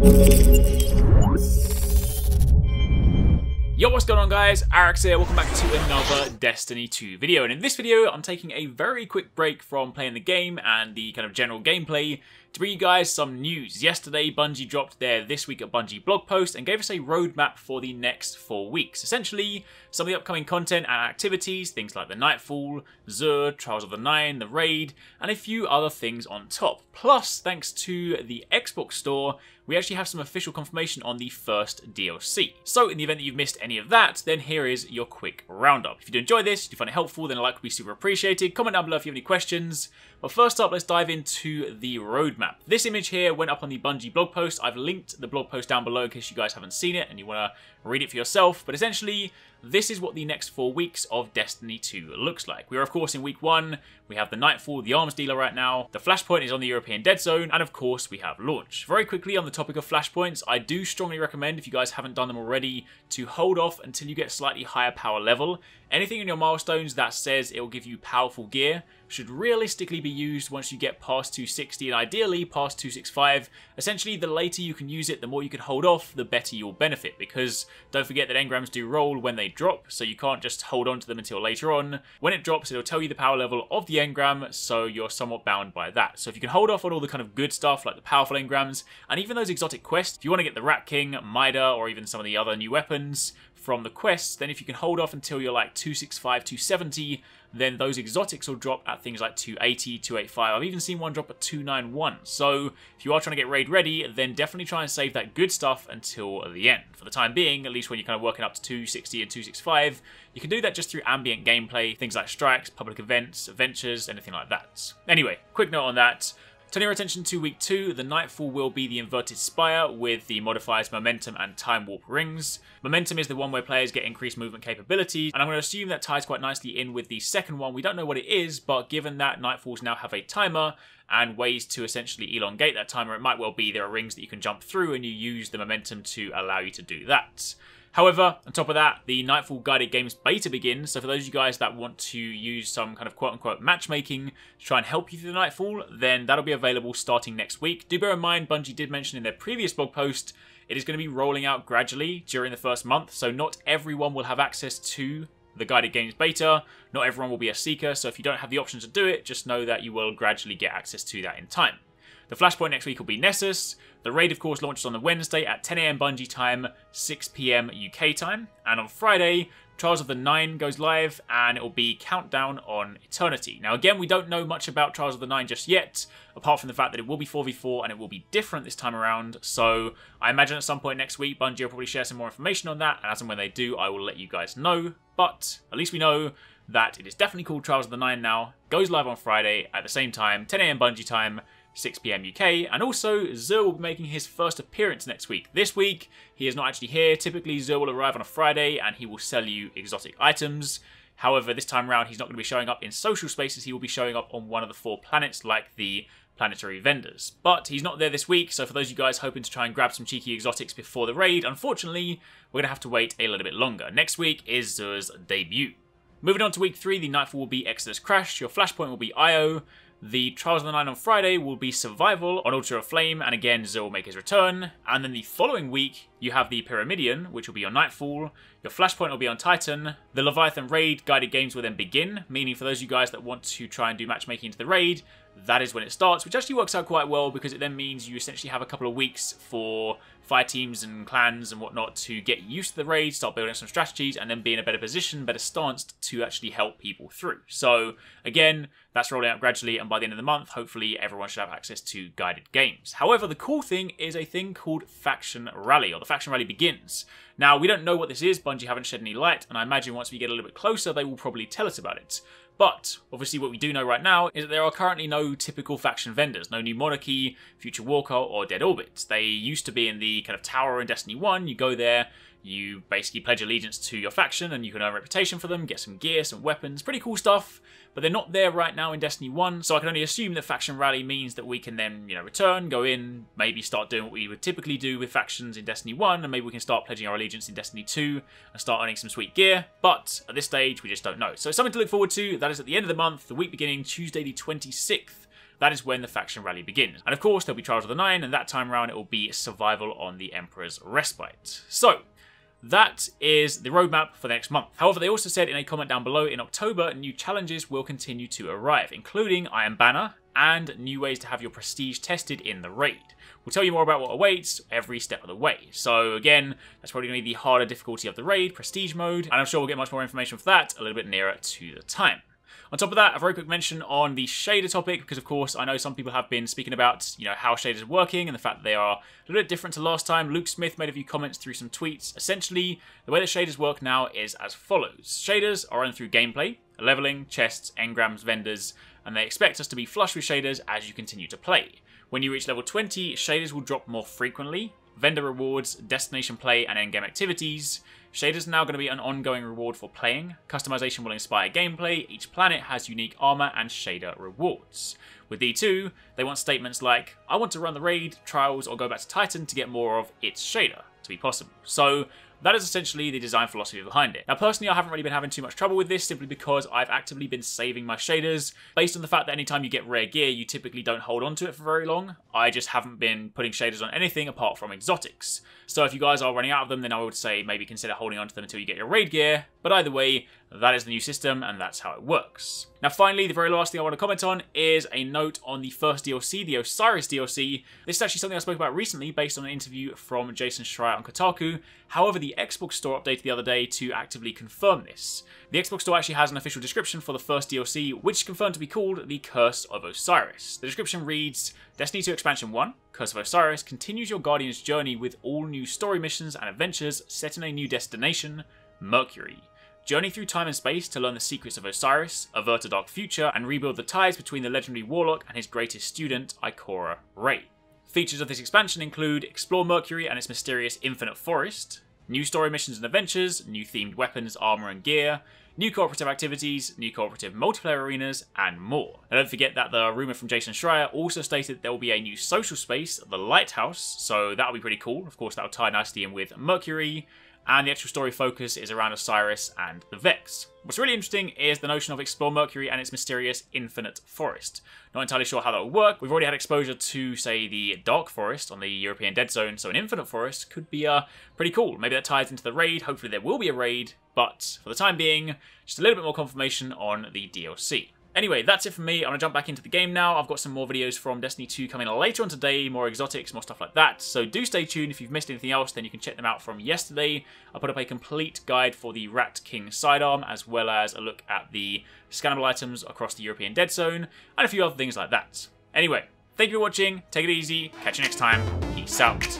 Yo, what's going on guys? Arekkz here, welcome back to another Destiny 2 video, and in this video I'm taking a very quick break from playing the game and the kind of general gameplay to bring you guys some news. Yesterday Bungie dropped their This Week at Bungie blog post and gave us a roadmap for the next 4 weeks. Essentially, some of the upcoming content and activities, things like the Nightfall, Xur, Trials of the Nine, the Raid, and a few other things on top. Plus, thanks to the Xbox store, we actually have some official confirmation on the first DLC. So in the event that you've missed any of that, then here is your quick roundup. If you do enjoy this, if you find it helpful, then a like would be super appreciated. Comment down below if you have any questions. But first up, let's dive into the roadmap. This image here went up on the Bungie blog post. I've linked the blog post down below in case you guys haven't seen it and you want to read it for yourself. But essentially, this is what the next 4 weeks of Destiny 2 looks like. We are, of course, in week 1. We have the Nightfall, the arms dealer right now. The Flashpoint is on the European Dead Zone. And, of course, we have launch. Very quickly on the topic of Flashpoints, I do strongly recommend, if you guys haven't done them already, to hold off until you get slightly higher power level. Anything in your milestones that says it will give you powerful gear should realistically be used once you get past 260 and ideally past 265. Essentially, the later you can use it, the more you can hold off, the better you'll benefit, because don't forget that engrams do roll when they drop, so you can't just hold on to them until later on. When it drops, it'll tell you the power level of the engram, so you're somewhat bound by that. So if you can hold off on all the kind of good stuff like the powerful engrams and even those exotic quests, if you want to get the Rat King, Mida, or even some of the other new weapons from the quests, then if you can hold off until you're like 265, 270, then those exotics will drop at things like 280, 285. I've even seen one drop at 291. So if you are trying to get raid ready, then definitely try and save that good stuff until the end. For the time being, at least when you're kind of working up to 260 and 265, you can do that just through ambient gameplay, things like strikes, public events, adventures, anything like that. Anyway, quick note on that. Turning our attention to week 2, the Nightfall will be the inverted spire with the modifiers Momentum and Time Warp rings. Momentum is the one where players get increased movement capabilities, and I'm going to assume that ties quite nicely in with the second one. We don't know what it is, but given that Nightfalls now have a timer and ways to essentially elongate that timer, it might well be there are rings that you can jump through and you use the Momentum to allow you to do that. However, on top of that, the Nightfall Guided Games beta begins, so for those of you guys that want to use some kind of quote-unquote matchmaking to try and help you through the Nightfall, then that'll be available starting next week. Do bear in mind, Bungie did mention in their previous blog post, it is going to be rolling out gradually during the first month, so not everyone will have access to the Guided Games beta, not everyone will be a seeker, so if you don't have the option to do it, just know that you will gradually get access to that in time. The Flashpoint next week will be Nessus. The Raid, of course, launches on the Wednesday at 10 AM Bungie time, 6 PM UK time. And on Friday, Trials of the Nine goes live, and it will be Countdown on Eternity. Now, again, we don't know much about Trials of the Nine just yet, apart from the fact that it will be 4v4 and it will be different this time around. So I imagine at some point next week, Bungie will probably share some more information on that, and as and when they do, I will let you guys know. But at least we know that it is definitely called Trials of the Nine now. Goes live on Friday at the same time, 10 AM Bungie time, 6 PM UK, and also Xur will be making his first appearance next week. This week, he is not actually here. Typically, Xur will arrive on a Friday and he will sell you exotic items. However, this time around, he's not going to be showing up in social spaces. He will be showing up on one of the 4 planets like the planetary vendors. But he's not there this week, so for those of you guys hoping to try and grab some cheeky exotics before the raid, unfortunately, we're going to have to wait a little bit longer. Next week is Xur's debut. Moving on to week 3, the Nightfall will be Exodus Crash, your Flashpoint will be Io, the Trials of the Nine on Friday will be Survival on Altar of Flame, and again, Xur will make his return. And then the following week, you have the Pyramidion, which will be on Nightfall. Your Flashpoint will be on Titan. The Leviathan Raid Guided Games will then begin, meaning for those of you guys that want to try and do matchmaking into the raid, that is when it starts, which actually works out quite well because it then means you essentially have a couple of weeks for fire teams and clans and whatnot to get used to the raid, start building some strategies, and then be in a better position, better stanced to actually help people through. So again, that's rolling out gradually, and by the end of the month, hopefully everyone should have access to guided games. However, the cool thing is a thing called Faction Rally, or the Faction Rally begins. Now, we don't know what this is, Bungie haven't shed any light, and I imagine once we get a little bit closer, they will probably tell us about it. But, obviously what we do know right now is that there are currently no typical faction vendors. No New Monarchy, Future Walker, or Dead Orbit. They used to be in the kind of tower in Destiny 1. You go there, you basically pledge allegiance to your faction, and you can earn reputation for them, get some gear, some weapons, pretty cool stuff. But they're not there right now in Destiny 1, so I can only assume that Faction Rally means that we can then, return, go in, maybe start doing what we would typically do with factions in Destiny 1, and maybe we can start pledging our allegiance in Destiny 2 and start earning some sweet gear. But at this stage, we just don't know. So something to look forward to. That is at the end of the month, the week beginning Tuesday the 26th that is when the faction rally begins. And of course, there'll be Trials of the Nine, and that time around it will be survival on the Emperor's Respite. So, that is the roadmap for the next month. However, they also said in a comment down below, in October, new challenges will continue to arrive, including Iron Banner and new ways to have your prestige tested in the raid. We'll tell you more about what awaits every step of the way. So again, that's probably going to be the harder difficulty of the raid, prestige mode, and I'm sure we'll get much more information for that a little bit nearer to the time. On top of that, a very quick mention on the shader topic, because of course I know some people have been speaking about, how shaders are working and the fact that they are a little bit different to last time. Luke Smith made a few comments through some tweets. Essentially, the way that shaders work now is as follows. Shaders are run through gameplay, leveling, chests, engrams, vendors, and they expect us to be flush with shaders as you continue to play. When you reach level 20, shaders will drop more frequently. Vendor rewards, destination play, and endgame activities. Shaders are now going to be an ongoing reward for playing. Customization will inspire gameplay. Each planet has unique armor and shader rewards. With D2, they want statements like, I want to run the raid, trials, or go back to Titan to get more of its shader to be possible. So that is essentially the design philosophy behind it. Now, personally, I haven't really been having too much trouble with this, simply because I've actively been saving my shaders, based on the fact that anytime you get rare gear, you typically don't hold on to it for very long. I just haven't been putting shaders on anything apart from exotics. So if you guys are running out of them, then I would say maybe consider holding on to them until you get your raid gear. But either way, that is the new system, and that's how it works. Now finally, the very last thing I want to comment on is a note on the first DLC, the Osiris DLC. This is actually something I spoke about recently based on an interview from Jason Schreier on Kotaku. However, the Xbox Store updated the other day to actively confirm this. The Xbox Store actually has an official description for the first DLC, which is confirmed to be called the Curse of Osiris. The description reads, Destiny 2 Expansion 1, Curse of Osiris, continues your Guardian's journey with all new story missions and adventures set in a new destination, Mercury. Journey through time and space to learn the secrets of Osiris, avert a dark future, and rebuild the ties between the legendary warlock and his greatest student, Ikora Rey. Features of this expansion include explore Mercury and its mysterious infinite forest, new story missions and adventures, new themed weapons, armor and gear, new cooperative activities, new cooperative multiplayer arenas, and more. Now don't forget that the rumour from Jason Schreier also stated there will be a new social space, the Lighthouse, so that'll be pretty cool. Of course, that'll tie nicely in with Mercury, and the actual story focus is around Osiris and the Vex. What's really interesting is the notion of explore Mercury and its mysterious infinite forest. Not entirely sure how that will work. We've already had exposure to, say, the Dark Forest on the European Dead Zone, so an infinite forest could be pretty cool. Maybe that ties into the raid. Hopefully there will be a raid, but for the time being, just a little bit more confirmation on the DLC. Anyway, that's it from me. I'm going to jump back into the game now. I've got some more videos from Destiny 2 coming later on today, more exotics, more stuff like that. So do stay tuned. If you've missed anything else, then you can check them out from yesterday. I put up a complete guide for the Rat King sidearm, as well as a look at the scannable items across the European Dead Zone, and a few other things like that. Anyway, thank you for watching. Take it easy. Catch you next time. Peace out.